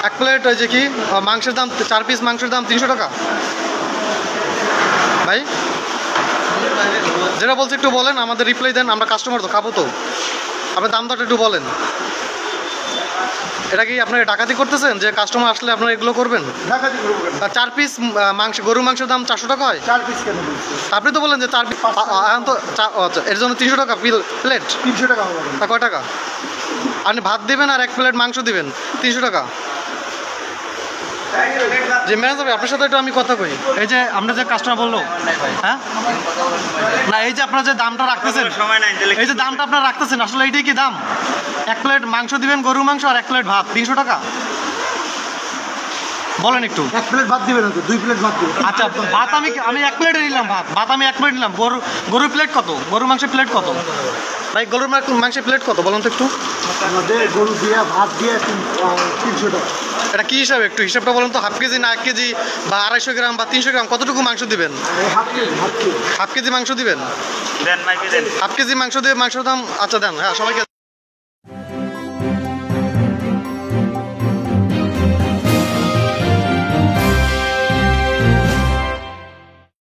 এক প্লেট ওই যে কি মাংসের দাম 4 পিস মাংসের দাম 300 টাকা ভাই। যেটা বলছি একটু বলেন, আমাদের রিপ্লাই দেন, আমরা কাস্টমার তো খাবো তো, আপনার দাম দরটা একটু বলেন। এটা কি আপনারা ডাকাতি করতেছেন যে কাস্টমার আসলে আপনারা এগুলো করবেন? ডাকাতি করবো কেন? 4 পিস মাংস, গরুর মাংসের দাম 400 টাকা হয়। 4 পিস কেন বলছো? আপনি তো বলেন যে 4 পিস, এখন তো আচ্ছা এর জন্য 300 টাকা প্লেট। 300 টাকা হবে না। তা কয় টাকা? আপনি ভাত দিবেন আর 1 প্লেট মাংস দিবেন 300 টাকা। যে ম্যানেজার ভাই আপনার সাথে একটু আমি কথা কই, এই যে আমরা যে কাস্টমার বললো, হ্যাঁ না এই যে আপনার যে দামটা রাখতেছেন, এই যে দামটা আপনারা রাখতেছেন আসলে এইটাই কি দাম? 1 প্লেট মাংস দিবেন গরুর মাংস আর 1 প্লেট ভাত 300 টাকা বলেন একটু। 1 প্লেট ভাত দিবেন না তো, 2 প্লেট ভাত দিবেন। আচ্ছা ভাত আমি 1 প্লেটে নিলাম, ভাত আমি 1 প্লেট নিলাম। গরুর প্লেট কত? গরুর মাংসের প্লেট কত ভাই? গরুর মাংসের প্লেট কত বলুন তো একটু। আমাদের গরু দিয়ে ভাত দিয়ে 300 টাকা। এটা কি হিসাবে, একটু হিসাবটা বলুন তো। হাফ কেজি না 1 কেজি বা 250 গ্রাম বা 300 গ্রাম কতটুকু মাংস দিবেন? হাফ কেজি হাফ কেজি মাংস দিবেন? হাফ কেজি মাংস দিয়ে মাংসের দাম, আচ্ছা দেন, হ্যাঁ সবাইকে